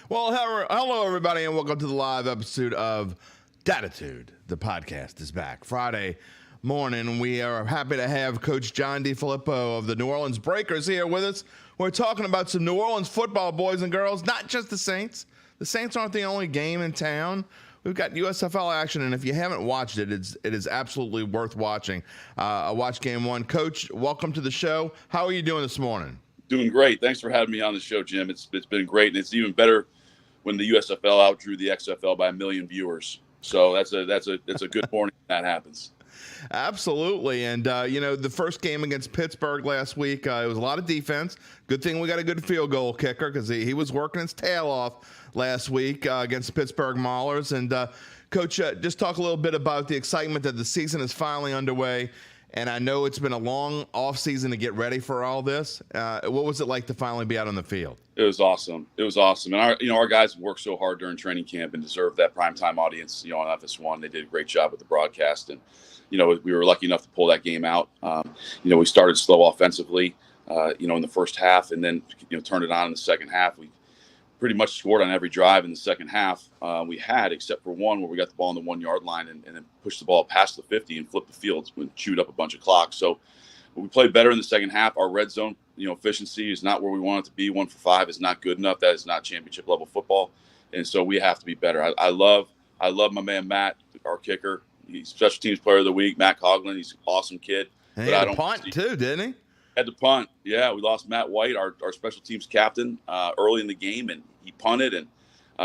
Well, hello, everybody, and welcome to the live episode of Dattitude. The podcast is back Friday morning. We are happy to have Coach John DeFilippo of the New Orleans Breakers here with us. We're talking about some New Orleans football, boys and girls, not just the Saints. The Saints aren't the only game in town. We've got USFL action, and if you haven't watched it, it is absolutely worth watching. I watched game one. Coach, welcome to the show. How are you doing this morning? Doing great. Thanks for having me on the show, Jim. It's been great, and it's even better when the USFL outdrew the XFL by 1 million viewers. So that's a good morning when that happens. Absolutely. And, the first game against Pittsburgh last week, it was a lot of defense. Good thing we got a good field goal kicker because he was working his tail off last week against the Pittsburgh Maulers. And, Coach, just talk a little bit about the excitement that the season is finally underway. And I know it's been a long offseason to get ready for all this. What was it like to finally be out on the field? It was awesome. And our guys worked so hard during training camp and deserved that primetime audience, on FS1. They did a great job with the broadcast. And, we were lucky enough to pull that game out. We started slow offensively, in the first half, and then, turned it on in the second half. We pretty much scored on every drive in the second half we had, except for one where we got the ball on the 1 yard line and then pushed the ball past the 50 and flipped the field and chewed up a bunch of clock. So we played better in the second half. Our red zone, efficiency is not where we want it to be. 1 for 5 is not good enough. That is not championship level football. And so we have to be better. I love my man, Matt, our kicker. He's special teams player of the week. Matt Coughlin, he's an awesome kid. And he had a punt too, didn't he? Had to punt. Yeah, we lost Matt White, our special teams captain, early in the game, and he punted and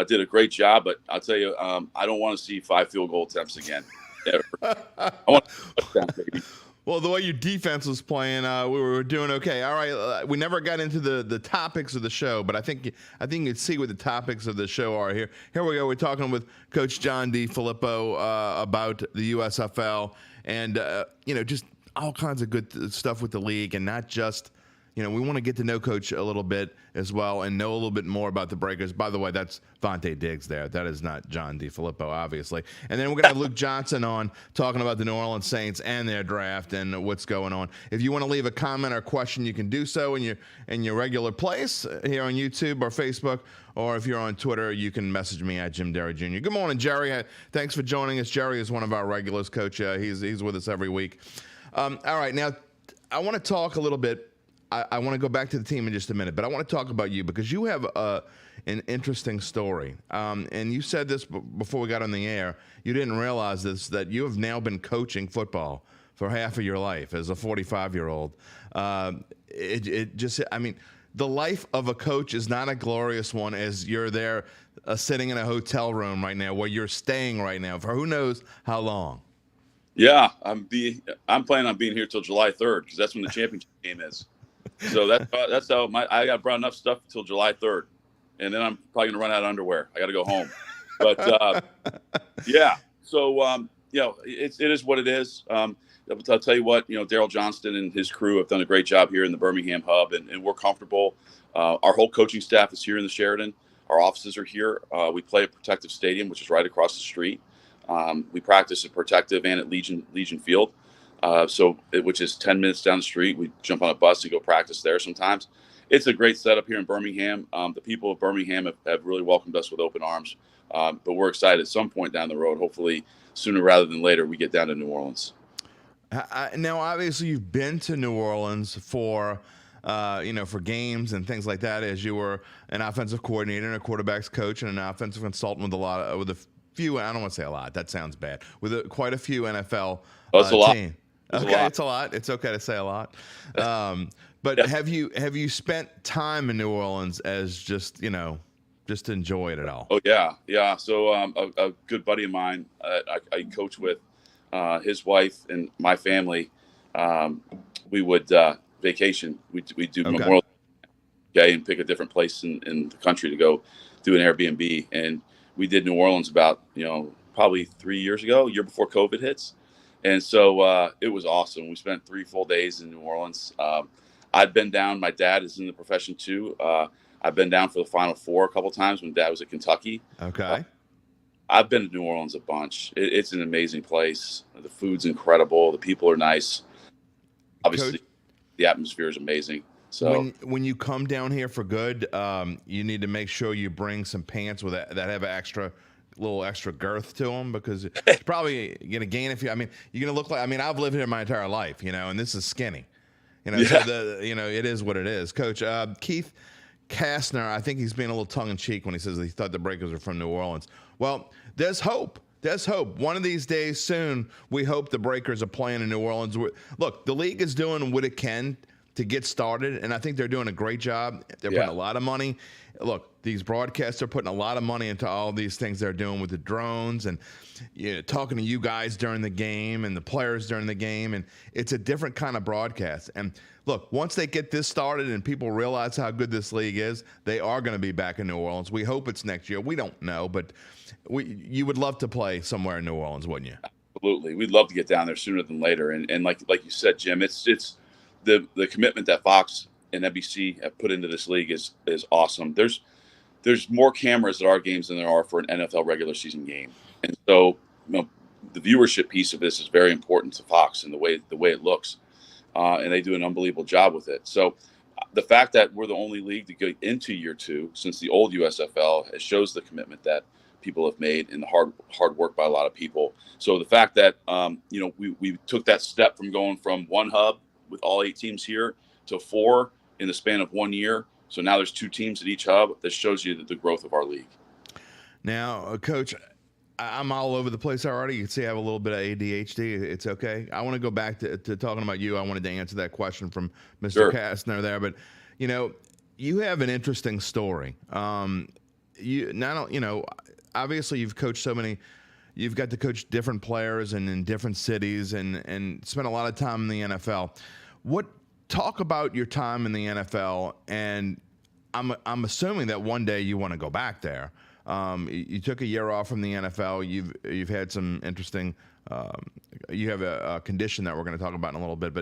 did a great job. But I'll tell you, I don't want to see 5 field goal attempts again. I want a touchdown, baby. Well, the way your defense was playing, we were doing okay. All right, we never got into the topics of the show, but I think you can see what the topics of the show are here. Here we go. We're talking with Coach John DeFilippo about the USFL and just all kinds of good stuff with the league, and not just. We want to get to know Coach a little bit as well and know a little bit more about the Breakers. By the way, that's Vontae Diggs there. That is not John DeFilippo, obviously. And then we're going to have Luke Johnson on talking about the New Orleans Saints and their draft and what's going on. If you want to leave a comment or question, you can do so in your regular place here on YouTube or Facebook. Or if you're on Twitter, you can message me at Jim Derry Jr. Good morning, Jerry. Thanks for joining us. Jerry is one of our regulars, Coach. He's with us every week. All right, now I want to talk a little bit. I want to go back to the team in just a minute, but I want to talk about you because you have an interesting story. And you said this before we got on the air. You didn't realize this, that you have now been coaching football for half of your life as a 45-year-old. The life of a coach is not a glorious one as you're there sitting in a hotel room right now where you're staying right now for who knows how long. Yeah, I'm planning on being here till July 3rd because that's when the championship game is. So that's how I got brought enough stuff until July 3rd, and then I'm probably gonna run out of underwear. I got to go home. But yeah, so it is what it is. I'll tell you what, Daryl Johnston and his crew have done a great job here in the Birmingham hub, and we're comfortable. Our whole coaching staff is here in the Sheraton. Our offices are here. We play at Protective Stadium, which is right across the street. We practice at Protective and at Legion Field. Which is 10 minutes down the street. We jump on a bus and go practice there sometimes. It's a great setup here in Birmingham. The people of Birmingham have really welcomed us with open arms. But we're excited at some point down the road, hopefully sooner rather than later, we get down to New Orleans. Now, obviously, you've been to New Orleans for games and things like that as you were an offensive coordinator and a quarterback's coach and an offensive consultant with a few, I don't want to say a lot. That sounds bad. With quite a few NFL that's a lot. teams. Okay, it's a lot. It's okay to say a lot. But yeah. Have you spent time in New Orleans as just to enjoy it at all? Oh yeah. So a good buddy of mine I coach with, his wife and my family, we would vacation. We do Memorial Day and pick a different place in the country to go do an Airbnb, and we did New Orleans about probably 3 years ago, a year before COVID hits. And so it was awesome. We spent 3 full days in New Orleans. I've been down. My dad is in the profession too. I've been down for the Final Four a couple of times when Dad was at Kentucky. Okay. I've been to New Orleans a bunch. It's an amazing place. The food's incredible. The people are nice. Obviously, the atmosphere is amazing. So when you come down here for good, you need to make sure you bring some pants with that have an little extra girth to them, because it's probably gonna gain a few. I mean, you're gonna look like. I mean, I've lived here my entire life, and this is skinny. So yeah, it is what it is. Coach Keith Kastner, I think he's being a little tongue in cheek when he says he thought the Breakers are from New Orleans. Well, there's hope. There's hope. One of these days soon, we hope the Breakers are playing in New Orleans. Look, the league is doing what it can to get started, and I think they're doing a great job. They're putting a lot of money. Look, these broadcasts are putting a lot of money into all these things they're doing with the drones and talking to you guys during the game and the players during the game, and it's a different kind of broadcast. And look, once they get this started and people realize how good this league is, they are going to be back in New Orleans. We hope it's next year. We don't know, but you would love to play somewhere in New Orleans, wouldn't you? Absolutely. We'd love to get down there sooner than later. And like you said, Jim, it's the commitment that Fox and NBC have put into this league is awesome. There's more cameras at our games than there are for an NFL regular season game. And so, the viewership piece of this is very important to Fox and the way it looks. And they do an unbelievable job with it. So the fact that we're the only league to go into year 2 since the old USFL, it shows the commitment that people have made and the hard work by a lot of people. So the fact that, we took that step from going from one hub with all 8 teams here to 4 in the span of 1 year. So now there's 2 teams at each hub. That shows you the growth of our league. Now, Coach, I'm all over the place already. You can see I have a little bit of ADHD. It's okay. I want to go back to talking about you. I wanted to answer that question from Mr. Sure. Kastner there. But, you have an interesting story. Obviously you've coached so many. You've got to coach different players and in different cities and spent a lot of time in the NFL. Talk about your time in the NFL, and I'm assuming that one day you want to go back there. You took a year off from the NFL. You've had some interesting. You have a condition that we're going to talk about in a little bit,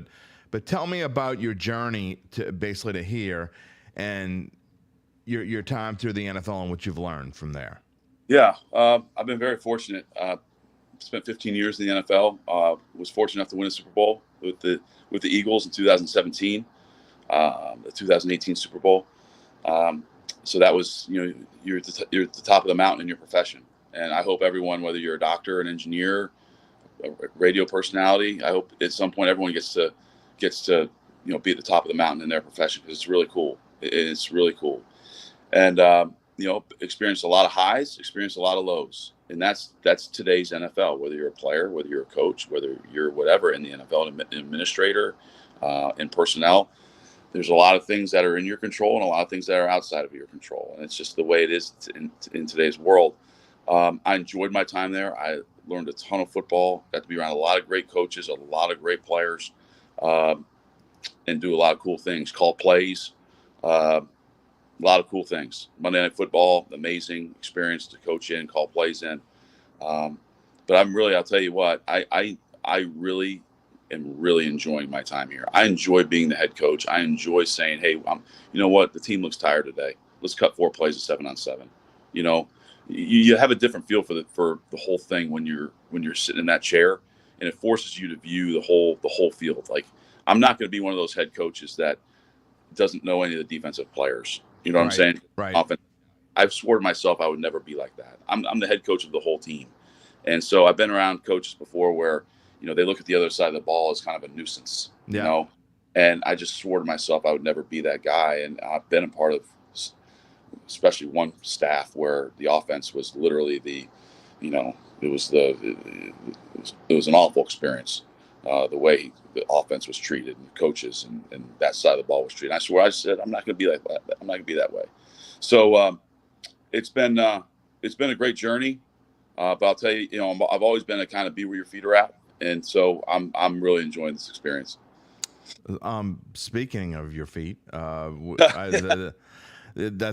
but tell me about your journey to here, and your time through the NFL and what you've learned from there. Yeah, I've been very fortunate. Spent 15 years in the NFL. Was fortunate enough to win a Super Bowl with the Eagles in 2017, the 2018 Super Bowl. So that was, you're at the top of the mountain in your profession. And I hope everyone, whether you're a doctor, an engineer, a radio personality, I hope at some point everyone gets to be at the top of the mountain in their profession, because it's really cool. It's really cool. And experienced a lot of highs, experienced a lot of lows. And that's today's NFL, whether you're a player, whether you're a coach, whether you're whatever in the NFL, an administrator, in personnel. There's a lot of things that are in your control and a lot of things that are outside of your control. And it's just the way it is in today's world. I enjoyed my time there. I learned a ton of football, got to be around a lot of great coaches, a lot of great players, and do a lot of cool things, call plays, a lot of cool things. Monday Night Football, amazing experience to coach in, call plays in. But I'll tell you what, I really am really enjoying my time here. I enjoy being the head coach. I enjoy saying, hey, you know what, the team looks tired today. Let's cut 4 plays of 7-on-7. You have a different feel for the whole thing when you're sitting in that chair, and it forces you to view the whole field. Like, I'm not going to be one of those head coaches that doesn't know any of the defensive players. You know what I'm saying? Right. Often, I've sworn to myself I would never be like that. I'm the head coach of the whole team. And so I've been around coaches before where, they look at the other side of the ball as kind of a nuisance, and I just swore to myself I would never be that guy. And I've been a part of, especially one staff where the offense was literally it was an awful experience, the way the offense was treated and the coaches and that side of the ball was treated. And I said, I'm not going to be like that. I'm not going to be that way. So it's been a great journey. But I'll tell you, I've always been a kind of be where your feet are at. And so I'm really enjoying this experience. Speaking of your feet, that's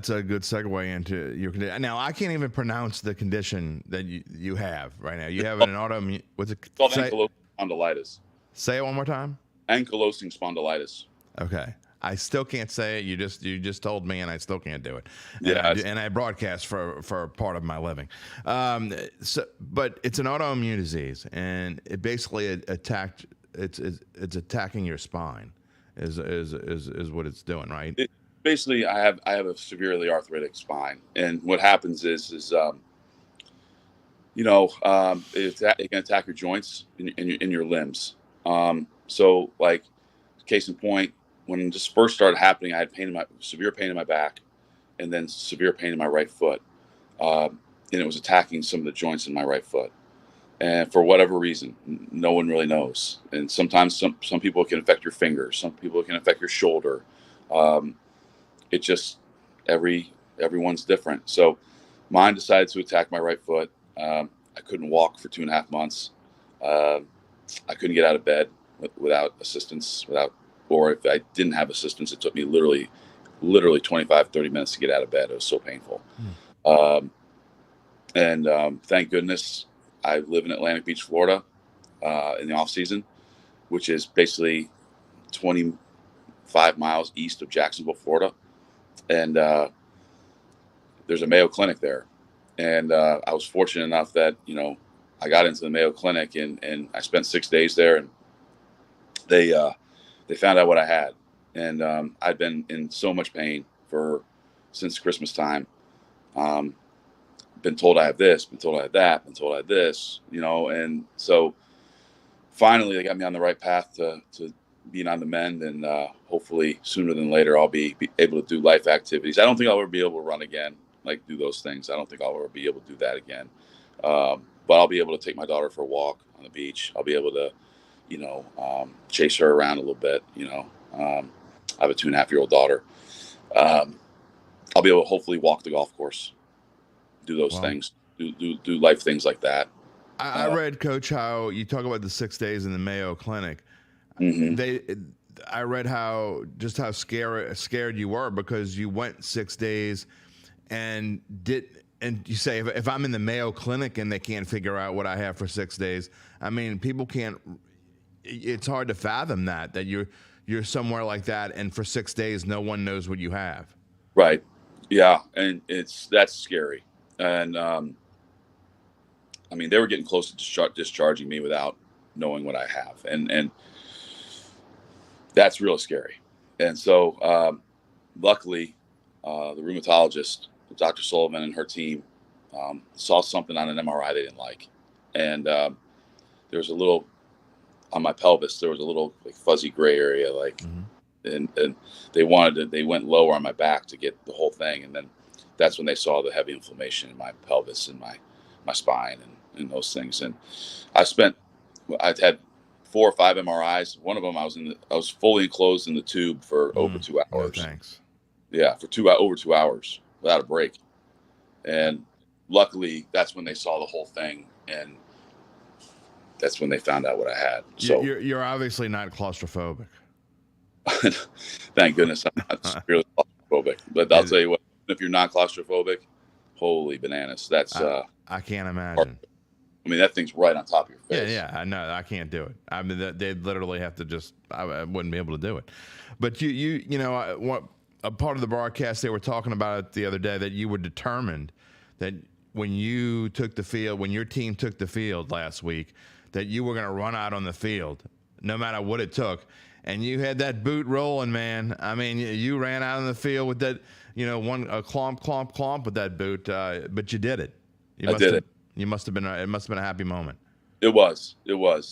a good segue into your condition. Now, I can't even pronounce the condition that you have right now. You have an autoimmune. What's it called? Ankylosing spondylitis. Say it one more time. Ankylosing spondylitis. Okay. I still can't say it. You just told me, and I still can't do it. And I broadcast for part of my living. But it's an autoimmune disease, and it basically it's attacking your spine. is what it's doing, right? Basically, I have a severely arthritic spine, and what happens is it can attack your joints in your limbs. So like, case in point, when this first started happening, I had severe pain in my back, and then severe pain in my right foot, and it was attacking some of the joints in my right foot. And for whatever reason, no one really knows. And sometimes some people can affect your fingers, some people can affect your shoulder. It just everyone's different. So mine decided to attack my right foot. I couldn't walk for 2.5 months. I couldn't get out of bed without assistance, or if I didn't have assistance, it took me literally 25, 30 minutes to get out of bed. It was so painful. And thank goodness I live in Atlantic Beach, Florida, in the off season, which is basically 25 miles east of Jacksonville, Florida. And there's a Mayo Clinic there. And I was fortunate enough that, I got into the Mayo Clinic and I spent 6 days there, and they found out what I had. And I'd been in so much pain since Christmas time. Been told I have this, been told I have that, been told I have this, and so finally they got me on the right path to being on the mend, and hopefully sooner than later I'll be able to do life activities. I don't think I'll ever be able to run again, like do those things. I don't think I'll ever be able to do that again. But I'll be able to take my daughter for a walk on the beach. I'll be able to, chase her around a little bit. I have a 2.5-year-old daughter. I'll be able to hopefully walk the golf course, do those things, do life things like that. I read, Coach, how you talk about the 6 days in the Mayo Clinic. Mm-hmm. I read how scared you were because you went 6 days and you say, if I'm in the Mayo Clinic and they can't figure out what I have for 6 days, I mean, people can't. It's hard to fathom that you're somewhere like that, and for 6 days no one knows what you have. Right. Yeah, and that's scary. And I mean, they were getting close to discharging me without knowing what I have, and that's really scary. And so, luckily, the rheumatologist, Dr. Sullivan, and her team saw something on an MRI they didn't like, and there was a little on my pelvis. There was a little fuzzy gray area, and they went lower on my back to get the whole thing, and then that's when they saw the heavy inflammation in my pelvis and my spine and those things. And I've had 4 or 5 MRIs. One of them I was fully enclosed in the tube for over 2 hours. No, thanks. Yeah, for over 2 hours without a break. And luckily, that's when they saw the whole thing, and that's when they found out what I had. So you're obviously not claustrophobic. Thank goodness I'm not severely claustrophobic. But I'll tell you what, if you're not claustrophobic, holy bananas. That's I can't imagine. I mean, that thing's right on top of your face. Yeah, I know. I can't do it. I mean, they'd literally have to I wouldn't be able to do it. But a part of the broadcast, they were talking about it the other day, that you were determined that when you took the field, when your team took the field last week, that you were going to run out on the field no matter what it took. And you had that boot rolling, man. I mean, you ran out on the field with that, a clomp with that boot, but you did it. I did it. It must have been a happy moment. It was,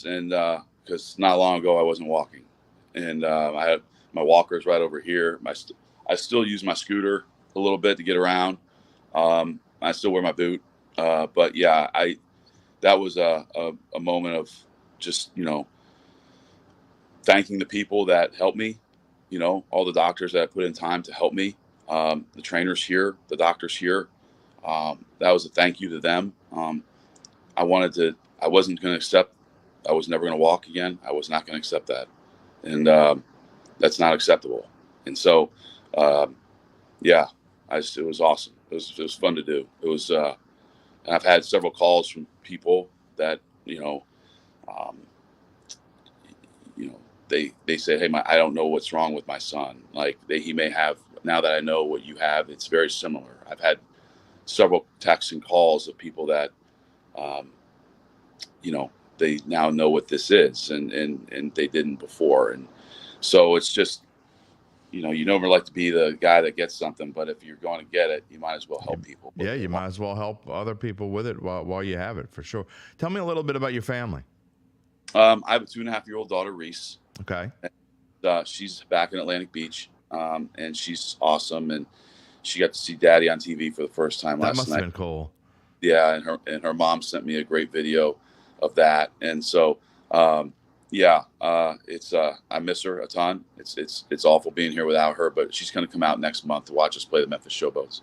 and because not long ago I wasn't walking, and I had my walkers right over here. I still use my scooter a little bit to get around. I still wear my boot, but yeah, that was a moment of just thanking the people that helped me, all the doctors that put in time to help me, the trainers here, the doctors here. That was a thank you to them. I wasn't going to accept, I was never going to walk again. I was not going to accept that. And that's not acceptable. And so, it was awesome. It was fun to do. It was, and I've had several calls from people that, they say, hey, I don't know what's wrong with my son. Like he may have, now that I know what you have, it's very similar. I've had several texts and calls of people that, they now know what this is, and they didn't before. And So it's just, you never like to be the guy that gets something, but if you're going to get it, you might as well help people. Yeah, you might as well help other people with it while you have it, for sure. Tell me a little bit about your family. I have a 2.5-year-old daughter, Reese. Okay. She's back in Atlantic Beach, and she's awesome. And she got to see Daddy on TV for the first time last night. That must have been cool. Yeah, and her mom sent me a great video of that, and so it's I miss her a ton. It's awful being here without her, but she's going to come out next month to watch us play the Memphis Showboats.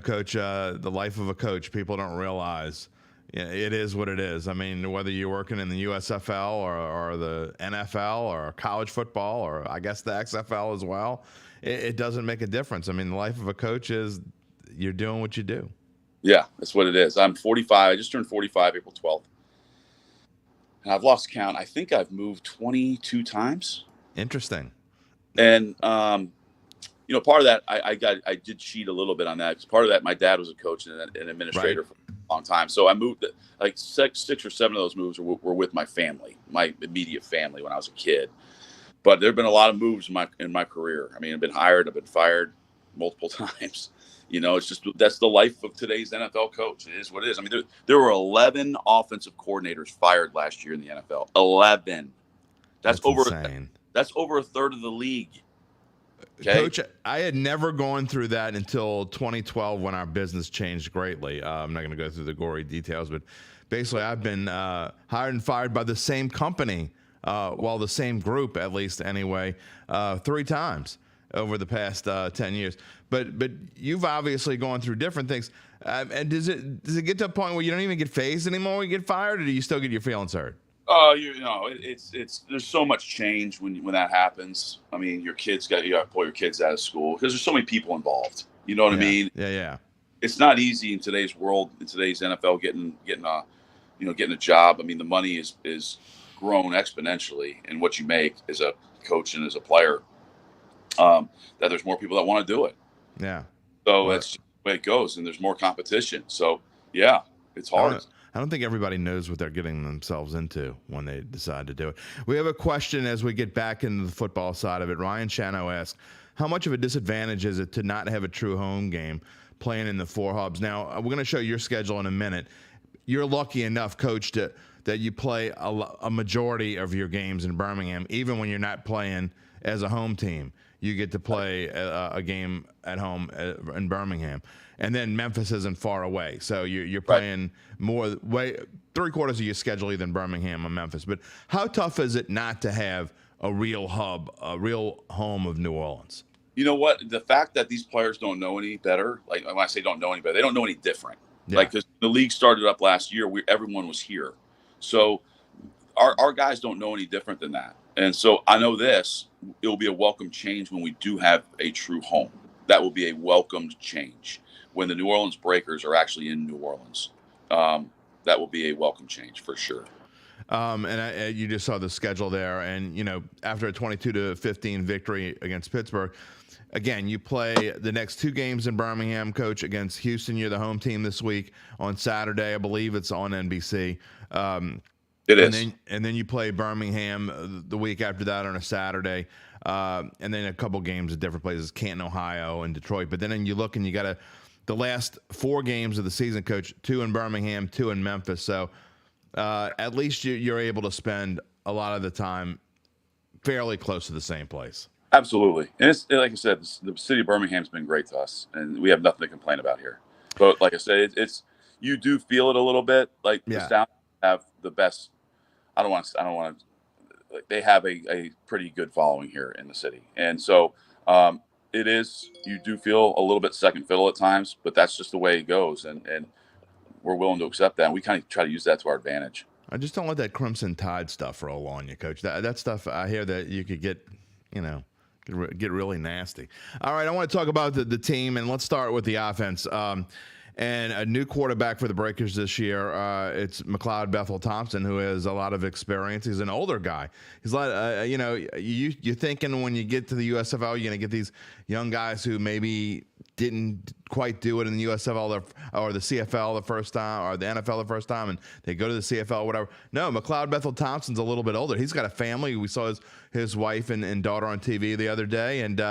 Coach, the life of a coach, people don't realize it is what it is. I mean, whether you're working in the USFL or the NFL or college football or I guess the XFL as well, it doesn't make a difference. I mean, the life of a coach is you're doing what you do. Yeah, that's what it is. I'm 45. I just turned 45 April 12th. And I've lost count. I think I've moved 22 times. Interesting. And, part of that, I did cheat a little bit on that. Because part of that, my dad was a coach and an administrator right. for a long time. So I moved, like six or seven of those moves were with my family, my immediate family when I was a kid. But there have been a lot of moves in my career. I mean, I've been hired, I've been fired multiple times. It's just that's the life of today's NFL coach. It is what it is. I mean, there were 11 offensive coordinators fired last year in the NFL. 11. That's insane. That's over a third of the league. Okay? Coach, I had never gone through that until 2012 when our business changed greatly. I'm not going to go through the gory details, but basically I've been hired and fired by the same company, the same group at least anyway, 3 times over the past 10 years. But you've obviously gone through different things. And does it get to a point where you don't even get phased anymore when you get fired, or do you still get your feelings hurt? It's there's so much change when that happens. I mean, you got to pull your kids out of school because there's so many people involved. You know what I mean? Yeah. It's not easy in today's world, in today's NFL, getting a job. I mean, the money is grown exponentially in what you make as a coach and as a player. That there's more people that want to do it. Yeah. So that's just the way it goes, and there's more competition. So yeah, it's hard. I don't think everybody knows what they're getting themselves into when they decide to do it. We have a question as we get back into the football side of it. Ryan Chano asks, how much of a disadvantage is it to not have a true home game playing in the 4 hubs? Now, we're going to show your schedule in a minute. You're lucky enough, Coach, that you play a majority of your games in Birmingham, even when you're not playing as a home team. You get to play a game at home in Birmingham. And then Memphis isn't far away. So you're playing more, 3/4 of your schedule either in Birmingham or Memphis. But how tough is it not to have a real hub, a real home of New Orleans? You know what? The fact that these players don't know any better, like when I say don't know any better, they don't know any different. Yeah. Like, because the league started up last year, everyone was here. So our guys don't know any different than that. And so I know it will be a welcome change when we do have a true home. That will be a welcomed change when the New Orleans Breakers are actually in New Orleans. That will be a welcome change for sure. And you just saw the schedule there. And, after a 22-15 victory against Pittsburgh, again, you play the next 2 games in Birmingham, Coach, against Houston. You're the home team this week on Saturday. I believe it's on NBC. It is. And then you play Birmingham the week after that on a Saturday. And then a couple games at different places, Canton, Ohio, and Detroit. But then you look and you got the last 4 games of the season, Coach, 2 in Birmingham, 2 in Memphis. So at least you're able to spend a lot of the time fairly close to the same place. Absolutely. And it's, like I said, the city of Birmingham's been great to us, and we have nothing to complain about here. But like I said, you do feel it a little bit. Like the Sound have the best. I don't want to. They have a pretty good following here in the city, and so it is. You do feel a little bit second fiddle at times, but that's just the way it goes, and we're willing to accept that. And we kind of try to use that to our advantage. I just don't let that Crimson Tide stuff roll on you, Coach. That stuff, I hear that you could get really nasty. All right, I want to talk about the team, and let's start with the offense. And a new quarterback for the Breakers this year, it's McLeod Bethel Thompson, who has a lot of experience. He's an older guy. He's like, you're thinking when you get to the USFL, you're going to get these young guys who maybe didn't quite do it in the USFL or the CFL the first time or the NFL the first time, and they go to the CFL or whatever. No, McLeod Bethel Thompson's a little bit older. He's got a family. We saw his wife and daughter on TV the other day. And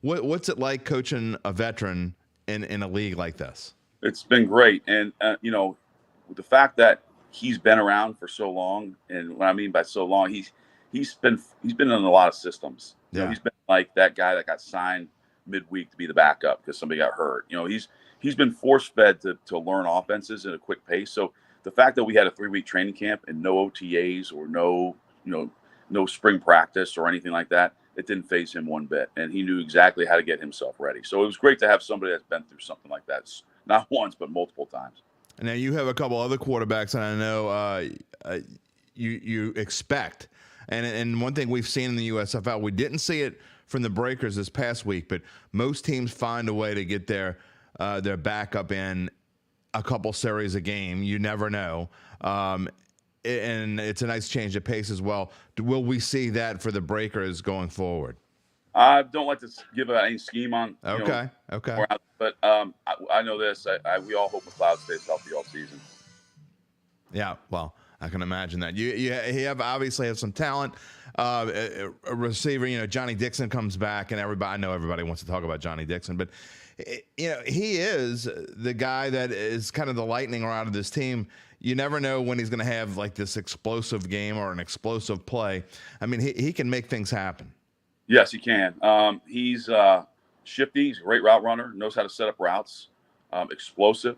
what's it like coaching a veteran in a league like this? It's been great. And, the fact that he's been around for so long, and what I mean by so long, he's been in a lot of systems. Yeah. He's been like that guy that got signed midweek to be the backup because somebody got hurt. He's been force-fed to learn offenses at a quick pace. So the fact that we had a 3-week training camp and no OTAs or no spring practice or anything like that, it didn't faze him one bit. And he knew exactly how to get himself ready. So it was great to have somebody that's been through something like that. Not once, but multiple times. And now you have a couple other quarterbacks, and I know you expect. And one thing we've seen in the USFL, we didn't see it from the Breakers this past week, but most teams find a way to get their backup in a couple series a game. You never know. And it's a nice change of pace as well. Will we see that for the Breakers going forward? I don't like to give out any scheme on. Okay. But I know this. We all hope McLeod stays healthy all season. Yeah, well, I can imagine that. You obviously have some talent. A receiver, Johnny Dixon comes back, and I know everybody wants to talk about Johnny Dixon, but he is the guy that is kind of the lightning rod of this team. You never know when he's going to have like this explosive game or an explosive play. I mean, he can make things happen. Yes, he can. He's shifty. He's a great route runner. Knows how to set up routes. Explosive,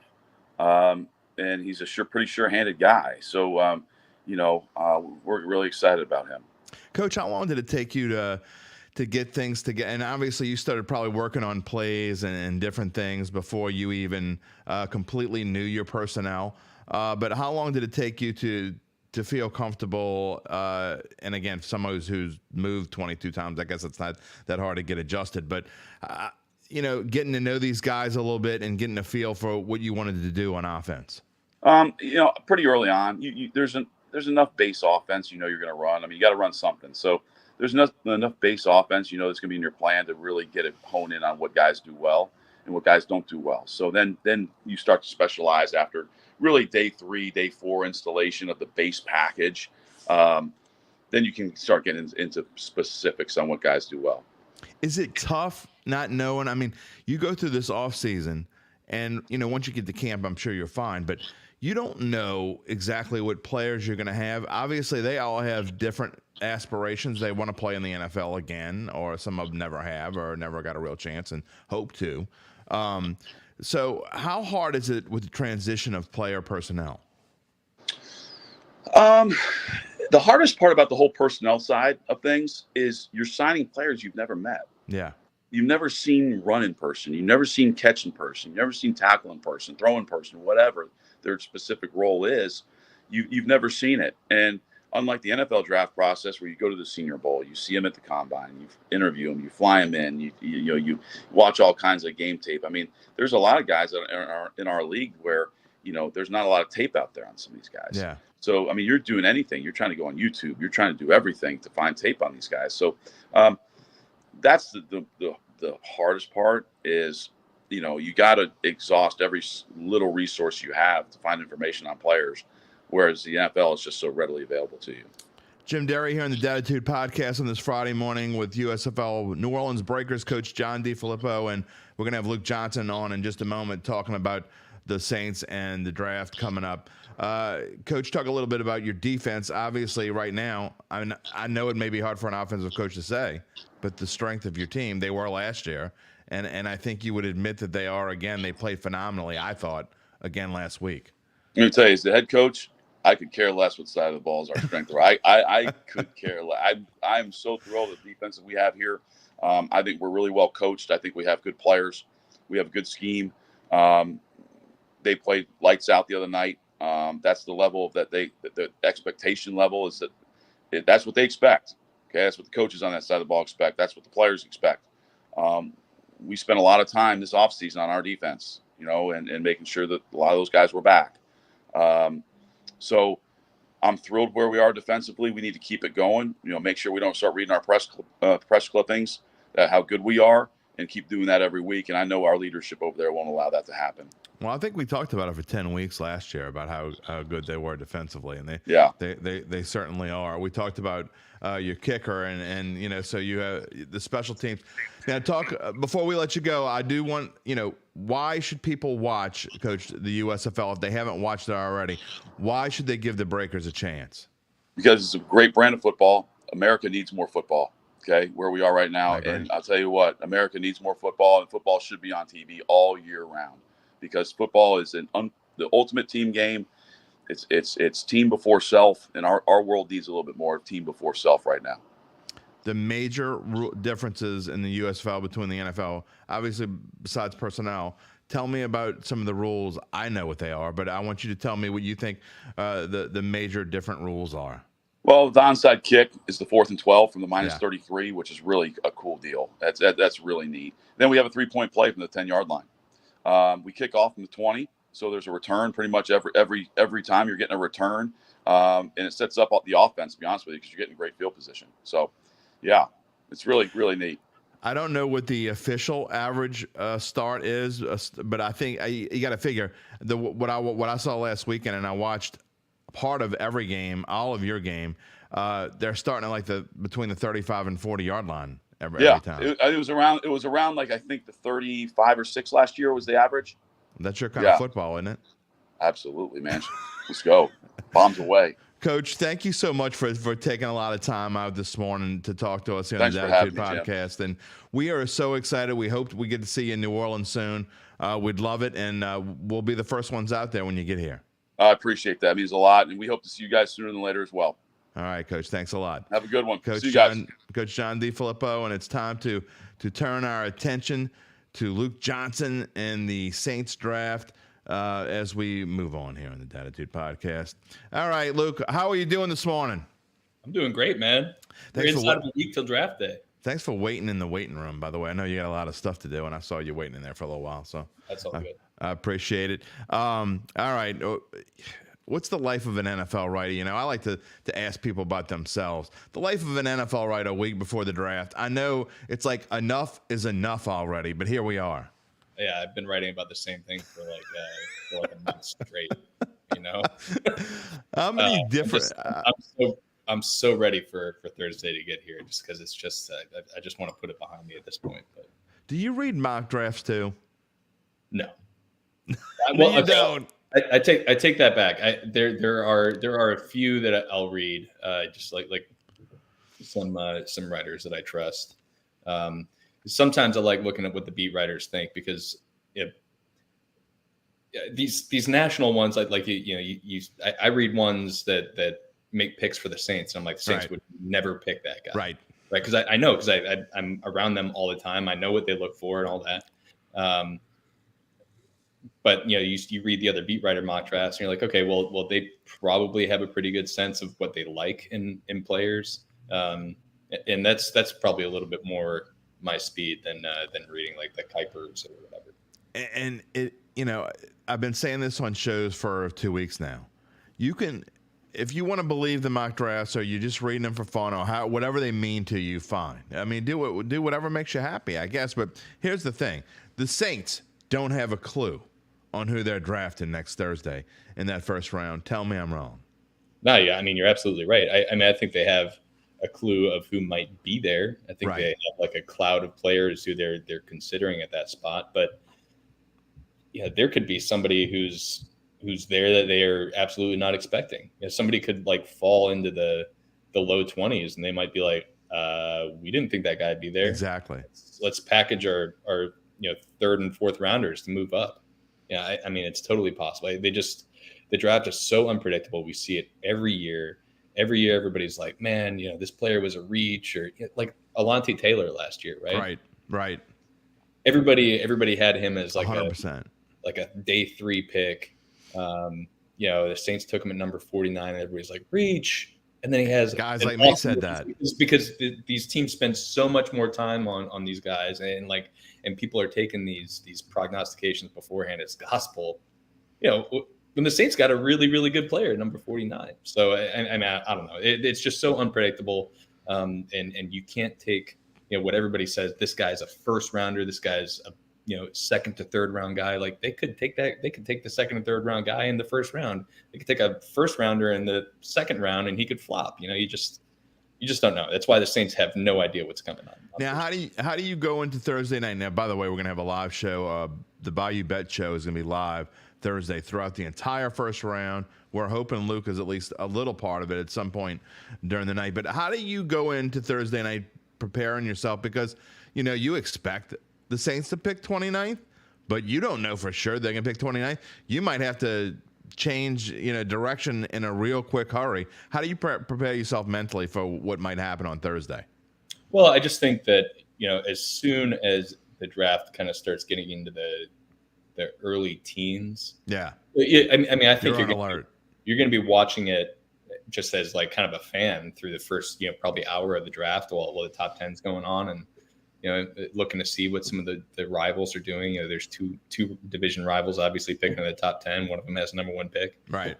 and he's a pretty sure-handed guy. So, we're really excited about him. Coach, how long did it take you to get things together? And obviously, you started probably working on plays and different things before you even completely knew your personnel. But how long did it take you to feel comfortable? And again, someone who's moved 22 times, I guess it's not that hard to get adjusted. But getting to know these guys a little bit and getting a feel for what you wanted to do on offense. Pretty early on, there's enough base offense. You're going to run. I mean, you got to run something. So there's enough base offense. That's going to be in your plan to really get it hone in on what guys do well and what guys don't do well. So then you start to specialize after really day 3, day 4 installation of the base package. Then you can start getting into specifics on what guys do well. Is it tough not knowing? I mean, you go through this off season, and once you get to camp, I'm sure you're fine. But you don't know exactly what players you're going to have. Obviously, they all have different aspirations. They want to play in the NFL again, or some of them never have or never got a real chance and hope to. So how hard is it with the transition of player personnel? The hardest part about the whole personnel side of things is you're signing players you've never met. Yeah. You've never seen run in person. You've never seen catch in person. You've never seen tackle in person, throw in person, whatever their specific role is. You've never seen it. And unlike the NFL draft process where you go to the Senior Bowl, you see them at the combine, you interview them, you fly them in, you watch all kinds of game tape. I mean, there's a lot of guys that are in our league where, there's not a lot of tape out there on some of these guys. Yeah. So, I mean, you're doing anything. You're trying to go on YouTube. You're trying to do everything to find tape on these guys. So that's the hardest part is, you got to exhaust every little resource you have to find information on players, whereas the NFL is just so readily available to you. Jim Derry here on the Dattitude podcast on this Friday morning with USFL New Orleans Breakers coach John DeFilippo, and we're going to have Luke Johnson on in just a moment talking about the Saints and the draft coming up. Coach, talk a little bit about your defense. Obviously, right now, I know it may be hard for an offensive coach to say, but the strength of your team, they were last year, and I think you would admit that they are again. They played phenomenally, I thought, again last week. Let me tell you, as the head coach, I could care less what side of the ball is our strength. I could care less. I'm so thrilled with the defense that we have here. I think we're really well coached. I think we have good players. We have a good scheme. They played lights out the other night. That's the level that the expectation level is that's what they expect. Okay, that's what the coaches on that side of the ball expect. That's what the players expect. We spent a lot of time this offseason on our defense. and making sure that a lot of those guys were back. So I'm thrilled where we are defensively. We need to keep it going. Make sure we don't start reading our press clippings, how good we are, and keep doing that every week. And I know our leadership over there won't allow that to happen. Well, I think we talked about it for 10 weeks last year about how good they were defensively, and they certainly are. We talked about your kicker, and so you have the special teams. Now, before we let you go. I do want why should people watch, Coach, the USFL if they haven't watched it already? Why should they give the Breakers a chance? Because it's a great brand of football. America needs more football. Okay, where we are right now, and I'll tell you what, America needs more football, and football should be on TV all year round. Because football is the ultimate team game. It's team before self, and our world needs a little bit more team before self right now. The major differences in the USFL between the NFL, obviously besides personnel, tell me about some of the rules. I know what they are, but I want you to tell me what you think the major different rules are. Well, the onside kick is the 4th and 12 from the minus 33, which is really a cool deal. That's really neat. Then we have a 3-point play from the 10-yard line. We kick off from the 20, so there's a return pretty much every time you're getting a return, and it sets up the offense, to be honest with you, because you're getting great field position. So, yeah, it's really, really neat. I don't know what the official average start is, but I think you got to figure what I saw last weekend, and I watched part of every game, all of your game. They're starting at between the 35 and 40-yard line. Every time. It was around like I think the 35 or 6 last year was the average. That's your kind of football, isn't it? Absolutely, man. Let's go. Bombs away. Coach, thank you so much for taking a lot of time out this morning to talk to us here on the Dattitude podcast. And we are so excited. We hope we get to see you in New Orleans soon. We'd love it, and we'll be the first ones out there when you get here. I appreciate that. It means a lot, and we hope to see you guys sooner than later as well. All right, Coach. Thanks a lot. Have a good one. Coach See you guys. Coach John DeFilippo, and it's time to turn our attention to Luke Johnson and the Saints draft as we move on here on the Dattitude podcast. All right, Luke, how are you doing this morning? I'm doing great, man. We're inside of a week till draft day. Thanks for waiting in the waiting room, by the way. I know you got a lot of stuff to do, and I saw you waiting in there for a little while. So that's all good. I appreciate it. All right. What's the life of an NFL writer? I like to ask people about themselves. The life of an NFL writer a week before the draft. I know it's like enough is enough already, but here we are. Yeah, I've been writing about the same thing for like a month straight. How many different? I'm so ready for Thursday to get here, just because it's just I just want to put it behind me at this point. But do you read mock drafts too? No. Well, you don't. I take that back. There are a few that I'll read, just like some writers that I trust. Sometimes I like looking at what the beat writers think, because these national ones, I read ones that make picks for the Saints, and I'm like, the Saints would never pick that guy, right? Because I know, because I'm around them all the time. I know what they look for and all that. But you read the other beat writer mock drafts, and you're like, okay, well, they probably have a pretty good sense of what they like in players, and that's probably a little bit more my speed than reading like the Kuipers or whatever. And I've been saying this on shows for 2 weeks now. You can, if you want to believe the mock drafts, or you're just reading them for fun, or whatever they mean to you, fine. I mean, do whatever makes you happy, I guess. But here's the thing: the Saints don't have a clue on who they're drafting next Thursday in that first round. Tell me I'm wrong. No, yeah, I mean, you're absolutely right. I think they have a clue of who might be there. I think they have like a cloud of players who they're considering at that spot. But yeah, there could be somebody who's there that they are absolutely not expecting. Somebody could like fall into the low 20s, and they might be like, we didn't think that guy'd be there. Exactly. Let's package our third and fourth rounders to move up. Yeah, I mean, it's totally possible. The draft is so unpredictable. We see it every year. Every year, everybody's like, man, this player was a reach, or like Alontae Taylor last year, right? Right. Everybody had him as like 100%. like a day 3 pick. The Saints took him at number 49, and everybody's like, reach. And then he has guys like me said that. because these teams spend so much more time on these guys, and people are taking these prognostications beforehand as gospel. When the Saints got a really, really good player at number 49. So I don't know. It's just so unpredictable, and you can't take what everybody says. This guy's a first rounder. This guy's a second to third round guy. Like they could take that. They could take the second and third round guy in the first round. They could take a first rounder in the second round, and he could flop. You just don't know. That's why the Saints have no idea what's coming on. Now, how do you go into Thursday night? Now, by the way, we're gonna have a live show. The Bayou Bet Show is gonna be live Thursday throughout the entire first round. We're hoping Luke is at least a little part of it at some point during the night. But how do you go into Thursday night preparing yourself? Because you expect the Saints to pick 29th, but you don't know for sure they're going to pick 29th. You might have to change direction in a real quick hurry. How do you prepare yourself mentally for what might happen on Thursday? Well, I just think that as soon as the draft kind of starts getting into the early teens, I think you're going to be watching it just as like kind of a fan through the first probably hour of the draft while the top 10's going on, and looking to see what some of the rivals are doing. There's two division rivals obviously picking in the top 10. One of them has the number 1 pick. Right.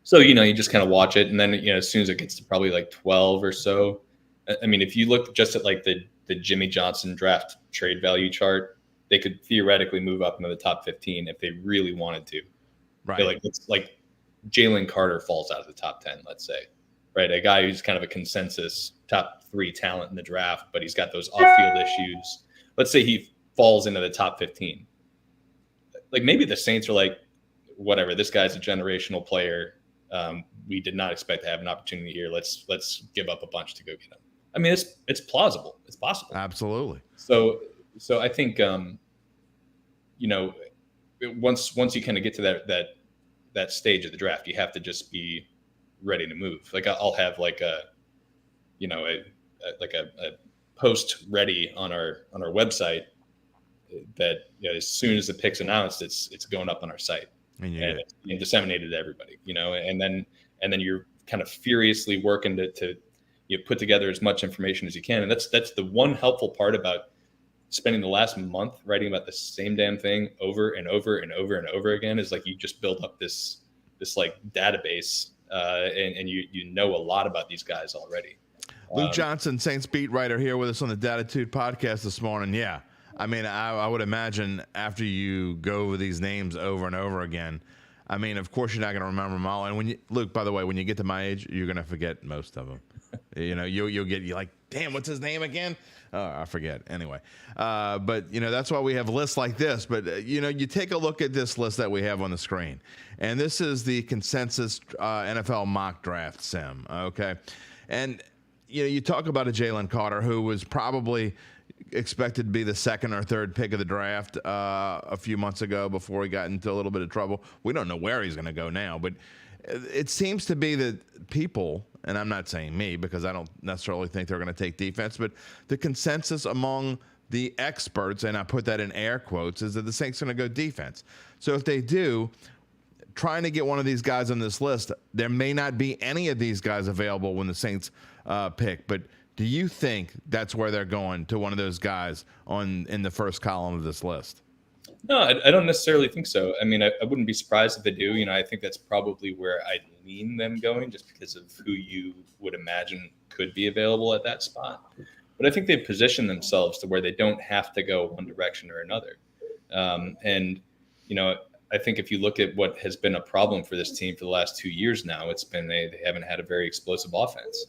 So, you just kind of watch it. And then, as soon as it gets to probably like 12 or so, I mean, if you look just at like the Jimmy Johnson draft trade value chart, they could theoretically move up into the top 15 if they really wanted to. Right. It's like Jalen Carter falls out of the top 10, let's say. Right, a guy who's kind of a consensus top 3 talent in the draft, but he's got those off-field issues. Let's say he falls into the top 15. Like maybe the Saints are like, whatever, this guy's a generational player. We did not expect to have an opportunity here. Let's give up a bunch to go get him. I mean, it's plausible. It's possible. Absolutely. So I think once you kind of get to that stage of the draft, you have to just be ready to move. Like I'll have like a post ready on our website that as soon as the pick's announced, it's going up on our site and it's being disseminated to everybody. And then you're kind of furiously working to put together as much information as you can. And that's the one helpful part about spending the last month writing about the same damn thing over and over and over and over again, is like you just build up this like database. And you know a lot about these guys already. Luke Johnson, Saints beat writer, here with us on the Dattitude podcast this morning. Yeah, I mean, I would imagine after you go over these names over and over again, I mean, of course you're not going to remember them all. And Luke, by the way, when you get to my age, you're going to forget most of them. You're like, damn, what's his name again? Oh, I forget. Anyway, but that's why we have lists like this. But you take a look at this list that we have on the screen, and this is the consensus NFL mock draft sim. Okay, and you talk about a Jalen Carter who was probably expected to be the second or third pick of the draft a few months ago before he got into a little bit of trouble. We don't know where he's going to go now, but it seems to be that people, and I'm not saying me because I don't necessarily think they're going to take defense, but the consensus among the experts, and I put that in air quotes, is that the Saints are going to go defense. So if they do, trying to get one of these guys on this list, there may not be any of these guys available when the Saints pick, but do you think that's where they're going, to one of those guys in the first column of this list? No, I don't necessarily think so. I mean, I wouldn't be surprised if they do. I think that's probably where I'd lean them going, just because of who you would imagine could be available at that spot. But I think they've positioned themselves to where they don't have to go one direction or another. I think if you look at what has been a problem for this team for the last 2 years now, it's been they haven't had a very explosive offense.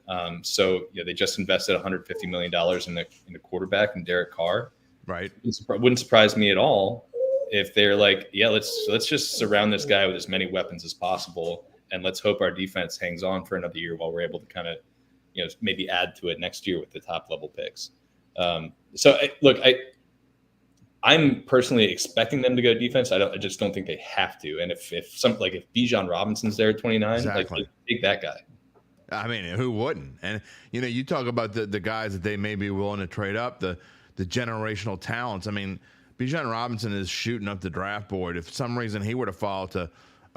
They just invested $150 million in the quarterback and Derek Carr. Right. It wouldn't surprise me at all if they're like, yeah, let's just surround this guy with as many weapons as possible, and let's hope our defense hangs on for another year while we're able to kind of, maybe add to it next year with the top level picks. I'm personally expecting them to go defense. I just don't think they have to. And if Bijan Robinson's there at 29, exactly, take that guy. I mean, who wouldn't? And you talk about the guys that they may be willing to trade up, the generational talents. I mean, Bijan Robinson is shooting up the draft board. If for some reason he were to fall to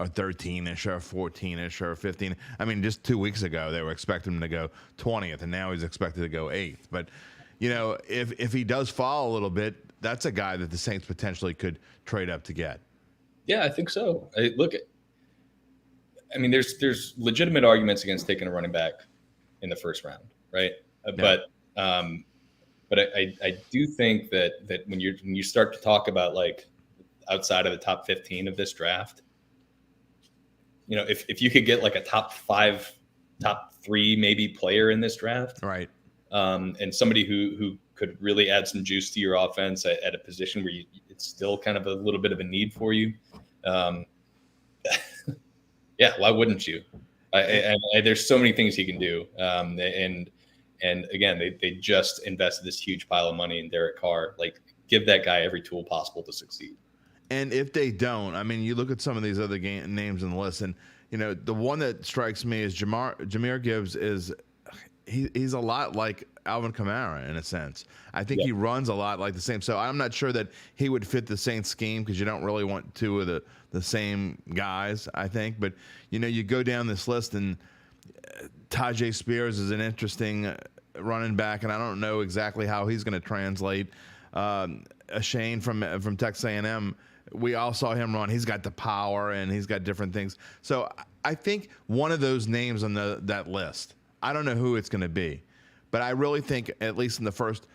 or 13-ish or 14-ish or 15. I mean, just 2 weeks ago they were expecting him to go 20th, and now he's expected to go 8th. But if he does fall a little bit, that's a guy that the Saints potentially could trade up to get. Yeah, I think so. I mean, there's legitimate arguments against taking a running back in the first round, right? Yeah. But I do think that when you start to talk about like outside of the top 15 of this draft, if you could get like a top 5, top 3 maybe player in this draft, right? And somebody who could really add some juice to your offense at a position where it's still kind of a little bit of a need for you. Yeah, why wouldn't you? There's so many things he can do. And again, they just invested this huge pile of money in Derek Carr. Like, give that guy every tool possible to succeed. And if they don't, I mean, you look at some of these other names in the list, and the one that strikes me is Jahmyr Gibbs. He's a lot like Alvin Kamara in a sense. I think he runs a lot like the same. So I'm not sure that he would fit the Saints scheme, because you don't really want two of the same guys, I think. But you go down this list, and Tajay Spears is an interesting running back, and I don't know exactly how he's going to translate. Shane from Texas A&M, we all saw him run. He's got the power, and he's got different things. So I think one of those names on that list, I don't know who it's going to be, but I really think at least in the first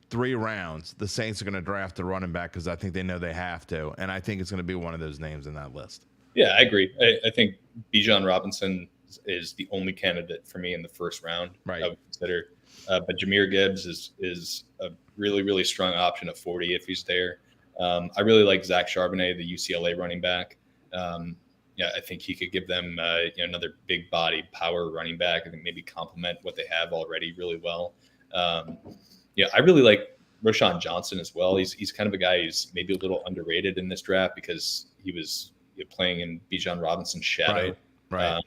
3 rounds, the Saints are going to draft a running back, because I think they know they have to, and I think it's going to be one of those names in that list. Yeah, I agree. I think Bijan Robinson is the only candidate for me in the first round. Right. I would consider, but Jahmyr Gibbs is a really, really strong option at 40 if he's there. I really like Zach Charbonnet, the UCLA running back. I think he could give them another big body power running back. I think maybe complement what they have already really well. I really like Roschon Johnson as well. He's kind of a guy who's maybe a little underrated in this draft, because he was playing in Bijan Robinson's shadow. Right.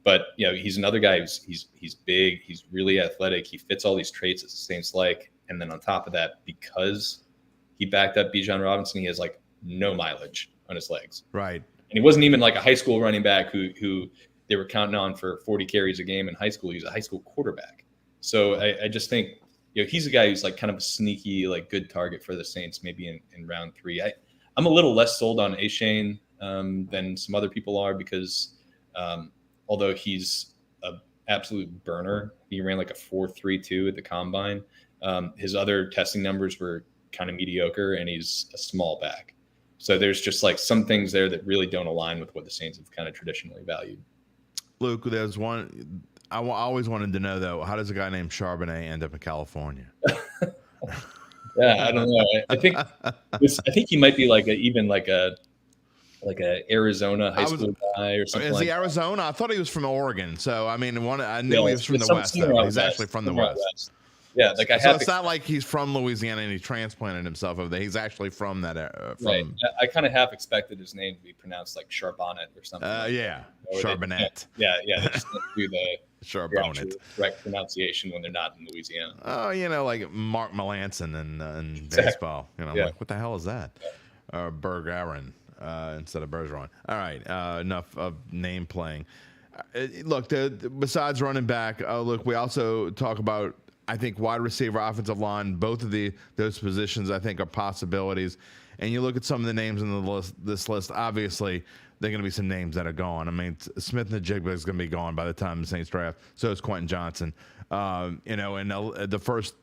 But he's another guy he's big, he's really athletic, he fits all these traits that the Saints like, and then on top of that, because he backed up Bijan Robinson, he has like no mileage on his legs. Right. And he wasn't even like a high school running back who they were counting on for 40 carries a game in high school. He was a high school quarterback. So I just think he's a guy who's like kind of a sneaky, like good target for the Saints maybe in round 3. I'm a little less sold on Ashane than some other people are, because although he's an absolute burner, he ran like a 4.32 at the combine. His other testing numbers were kind of mediocre, and he's a small back. So there's just like some things there that really don't align with what the Saints have kind of traditionally valued. Luke, there's one I always wanted to know, though. How does a guy named Charbonnet end up in California? Yeah, I don't know. I think he might be like a Arizona high school guy or something. Is he Arizona? I thought he was from Oregon. So I mean, I knew he was from the West. He's actually from the West. Yeah, like so it's not like he's from Louisiana and he transplanted himself over there. He's actually from that. Right. I kind of half expected his name to be pronounced like Charbonnet or something. Charbonnet. They just don't do the Charbonnet correct pronunciation when they're not in Louisiana. Oh, like Mark Melanson in exactly. Baseball. Like, what the hell is that? Berg Aaron instead of Bergeron. All right, enough of name playing. Look, besides running back, we also talk about, I think, wide receiver, offensive line, both of those positions I think are possibilities. And you look at some of the names in this list, obviously there are going to be some names that are gone. I mean, Smith and Jigba is going to be gone by the time the Saints draft. So is Quentin Johnson. And the first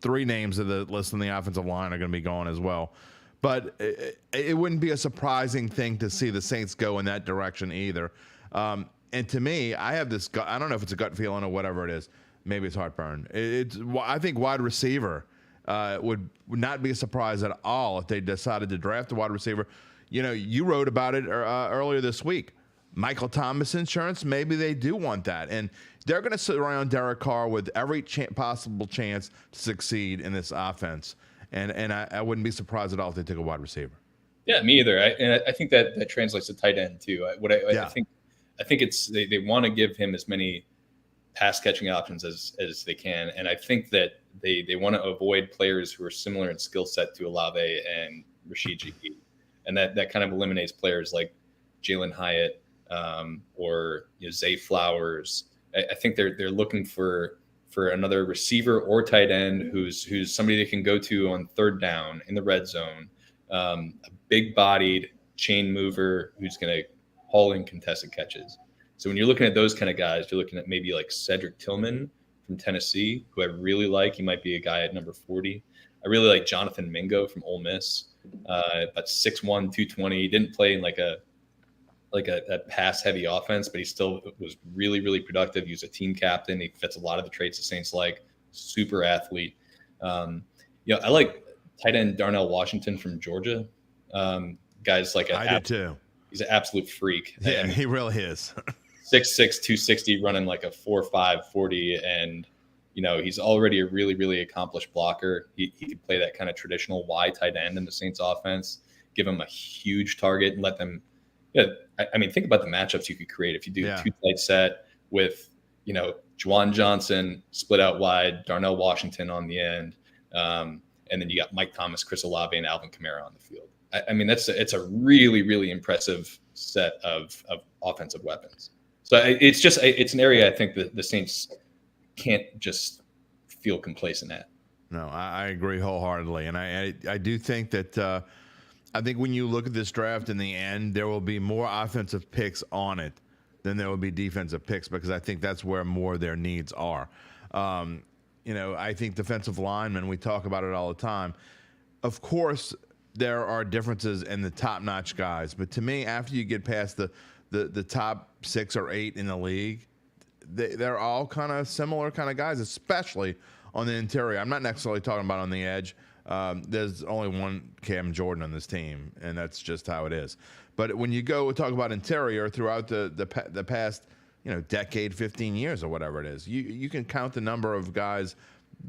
3 names of the list on the offensive line are going to be gone as well. But it wouldn't be a surprising thing to see the Saints go in that direction either. And to me, I have this gut, I don't know if it's a gut feeling or whatever it is. Maybe it's heartburn. I think wide receiver would not be a surprise at all if they decided to draft a wide receiver. You wrote about it earlier this week. Michael Thomas insurance, maybe they do want that. And they're going to surround Derek Carr with every possible chance to succeed in this offense. And I wouldn't be surprised at all if they took a wide receiver. Yeah, me either. I think that translates to tight end too. I think it's they want to give him as many pass catching options as they can. And I think that they want to avoid players who are similar in skill set to Olave and Rashid Shaheed. And that kind of eliminates players like Jalen Hyatt or Zay Flowers. I think they're looking for another receiver or tight end who's somebody they can go to on third down in the red zone, a big-bodied chain mover who's going to haul in contested catches. So when you're looking at those kind of guys, you're looking at maybe like Cedric Tillman from Tennessee, who I really like. He might be a guy at number 40. I really like Jonathan Mingo from Ole Miss, about 6'1", 220. He didn't play in like a pass-heavy offense, but he still was really, really productive. He was a team captain. He fits a lot of the traits the Saints like. Super athlete. I like tight end Darnell Washington from Georgia. Guys like I did too. He's an absolute freak. Yeah, and he really is. 6'6", 260, running like a 4.5 40, and he's already a really, really accomplished blocker. He could play that kind of traditional Y tight end in the Saints offense. Give him a huge target and let them. Yeah, I mean, think about the matchups you could create if you do a two tight set with Juwan Johnson split out wide, Darnell Washington on the end, and then you got Mike Thomas, Chris Olave, and Alvin Kamara on the field. I mean, it's a really, really impressive set of offensive weapons. So it's an area I think that the Saints can't just feel complacent at. No, I agree wholeheartedly, and I do think that I think when you look at this draft in the end, there will be more offensive picks on it than there will be defensive picks, because I think that's where more of their needs are. I think defensive linemen, we talk about it all the time. Of course, there are differences in the top-notch guys, but to me, after you get past the top 6 or 8 in the league, they're all kind of similar kind of guys, especially on the interior. I'm not necessarily talking about on the edge. There's only one Cam Jordan on this team, and that's just how it is. But when you go talk about interior throughout the past decade, 15 years or whatever it is, you can count the number of guys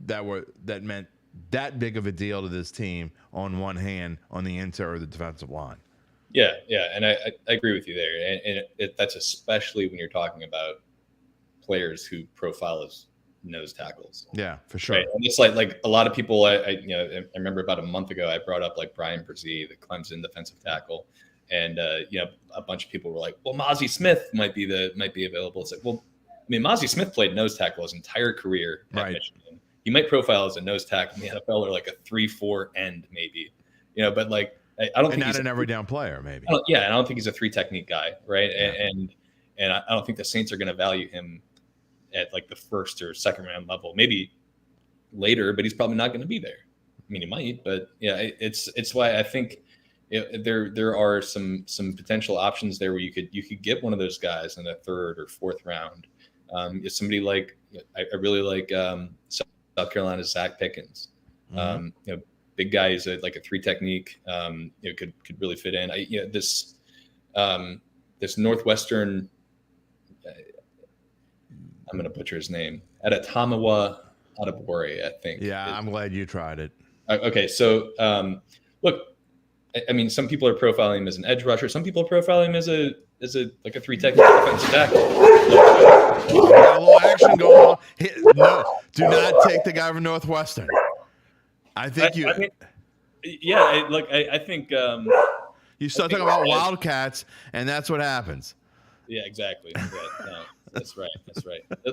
that meant that big of a deal to this team on one hand on the interior of the defensive line. Yeah, and I agree with you there, and that's especially when you're talking about players who profile as nose tackles. Yeah, for sure. Right? And it's like a lot of people. I remember about a month ago I brought up like Brian Brzee, the Clemson defensive tackle, and a bunch of people were like, "Well, Mozzie Smith might be available." It's like, well, I mean, Mozzie Smith played nose tackle his entire career at Michigan. He might profile as a nose tackle in the NFL or like a 3-4 end maybe, but like I don't think he's an every down player maybe. And I don't think he's a 3 technique guy, right? Yeah. And I don't think the Saints are going to value him at like the first or second round level, maybe later, but he's probably not going to be there. I mean, he might, but it's why I think there are some potential options there where you could get one of those guys in the 3rd or 4th round. Somebody like I really like South Carolina's Zach Pickens. Mm-hmm. Big guy is like a 3 technique. Could really fit in. This Northwestern. I'm going to butcher his name. Adetomiwa Adebawore, I think. Yeah, I'm glad you tried it. Okay, so look, I mean, some people are profiling him as an edge rusher. Some people are profiling him as a 3 technique defensive tackle. A little action going on. No, do not take the guy from Northwestern. I think I think you start talking about Wildcats, and that's what happens. Yeah, exactly. Yeah, no, that's right.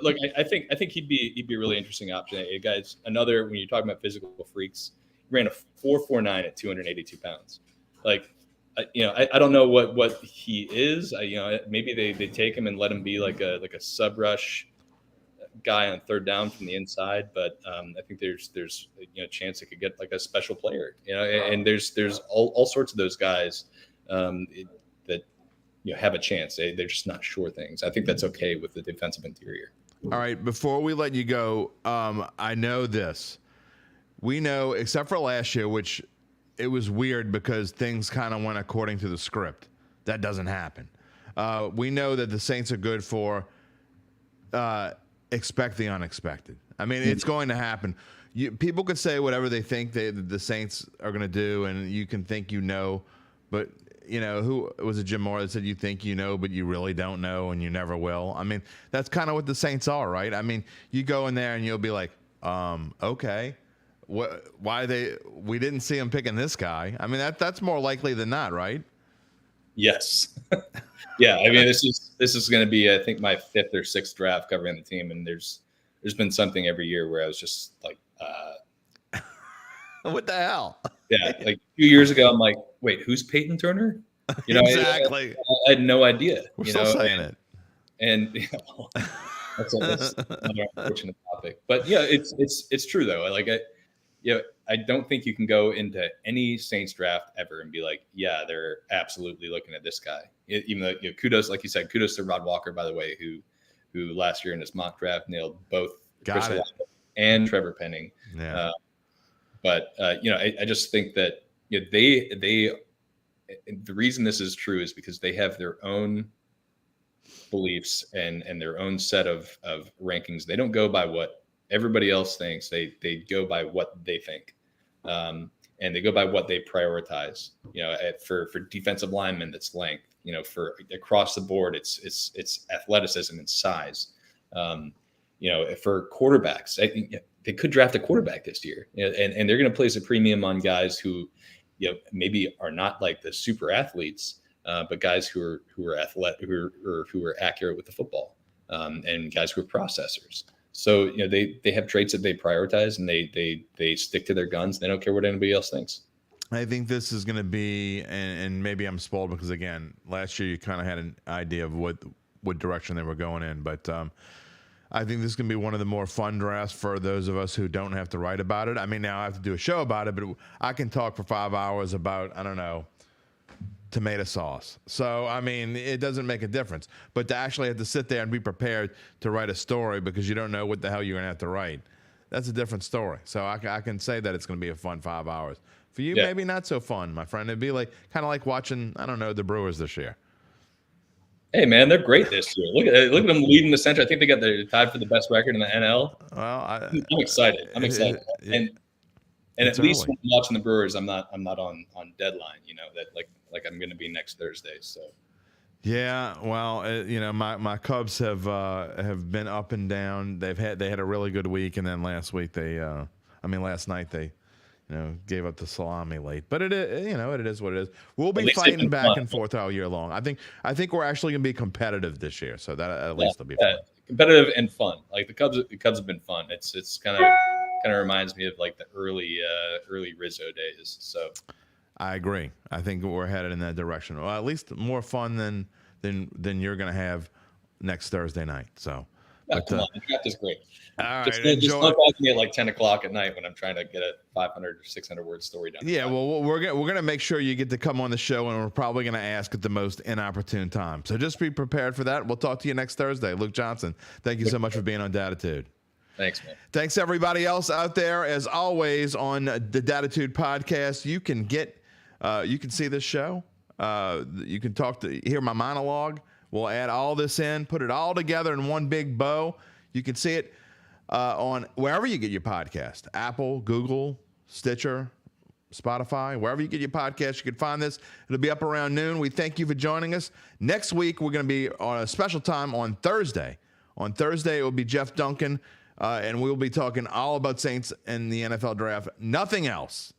Look, I think he'd be a really interesting option. Hey, guys, another when you're talking about physical freaks, he ran a 4.49 at 282 pounds. Like, I don't know what he is. Maybe they take him and let him be like a sub rush guy on 3rd down from the inside, but I think there's a chance it could get like a special player, and there's all sorts of those guys that have a chance. They're just not sure things. I think that's okay with the defensive interior. All right, before we let you go, I know this. We know, except for last year, which it was weird because things kind of went according to the script. That doesn't happen. We know that the Saints are good for expect the unexpected. I mean, it's going to happen. People could say whatever they think the Saints are going to do, and you can think but who was it? Jim Moore that said you think but you really don't know, and you never will. I mean, that's kind of what the Saints are, right? I mean, you go in there and you'll be like, okay, we didn't see him picking this guy. I mean, that's more likely than not, right? Yes. Yeah. I mean, this is going to be, I think, my 5th or 6th draft covering the team. And there's been something every year where I was just like, what the hell? Yeah. Like a few years ago, I'm like, wait, who's Peyton Turner? You know, Exactly. I had no idea. We're still saying it. And that's another unfortunate topic. But yeah, it's true though. Like I don't think you can go into any Saints draft ever and be like, yeah, they're absolutely looking at this guy. Even though, kudos, like you said, kudos to Rod Walker, by the way, who last year in his mock draft nailed both Chris Olave and Trevor Penning. Yeah. But I just think that they the reason this is true is because they have their own beliefs and their own set of rankings. They don't go by what everybody else thinks. They go by what they think, and they go by what they prioritize. For defensive linemen, that's length. For across the board, it's athleticism and size. For quarterbacks, I think they could draft a quarterback this year, and they're going to place a premium on guys who, maybe are not like the super athletes, but guys who are athletic, who are accurate with the football, and guys who are processors. So they have traits that they prioritize, and they stick to their guns. They don't care what anybody else thinks. I think this is going to be, and maybe I'm spoiled because again, last year you kind of had an idea of what direction they were going in, but I think this is going to be one of the more fun drafts for those of us who don't have to write about it. I mean, now I have to do a show about it, but I can talk for 5 hours about, I don't know, tomato sauce. So, I mean, it doesn't make a difference. But to actually have to sit there and be prepared to write a story because you don't know what the hell you're going to have to write, that's a different story. So I can say that it's going to be a fun 5 hours. For you, maybe not so fun, my friend. It'd be kind of like watching, I don't know, the Brewers this year. Hey man, they're great this year. Look at them leading the Central. I think they got the tied for the best record in the NL. Well, I'm excited. I'm excited. And at least when I'm watching the Brewers, I'm not on deadline. That like I'm going to be next Thursday. So. Yeah, well, my Cubs have been up and down. They had a really good week, and then last night they gave up the salami late, but it is what it is. We'll be fighting back and forth all year long. I think we're actually going to be competitive this year, so that at least it'll be fun. Competitive and fun. Like the Cubs have been fun. It's kind of reminds me of like the early Rizzo days. So I agree. I think we're headed in that direction. Well, at least more fun than you're going to have next Thursday night. So. Come on, the draft is great. All right, just don't talk to me at like 10 o'clock at night when I'm trying to get a 500 or 600 word story done. Yeah, well, we're gonna make sure you get to come on the show, and we're probably gonna ask at the most inopportune time. So just be prepared for that. We'll talk to you next Thursday. Luke Johnson, thank you so much for being on Dattitude. Thanks, man. Thanks everybody else out there. As always, on the Dattitude podcast, you can see this show. You can hear my monologue. We'll add all this in, put it all together in one big bow. You can see it on wherever you get your podcast, Apple, Google, Stitcher, Spotify, wherever you get your podcast, you can find this. It'll be up around noon. We thank you for joining us. Next week, we're going to be on a special time on Thursday. On Thursday, it will be Jeff Duncan, and we'll be talking all about Saints and the NFL draft. Nothing else.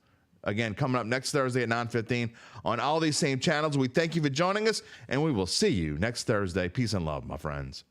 Again, coming up next Thursday at 9:15 on all these same channels. We thank you for joining us, and we will see you next Thursday. Peace and love, my friends.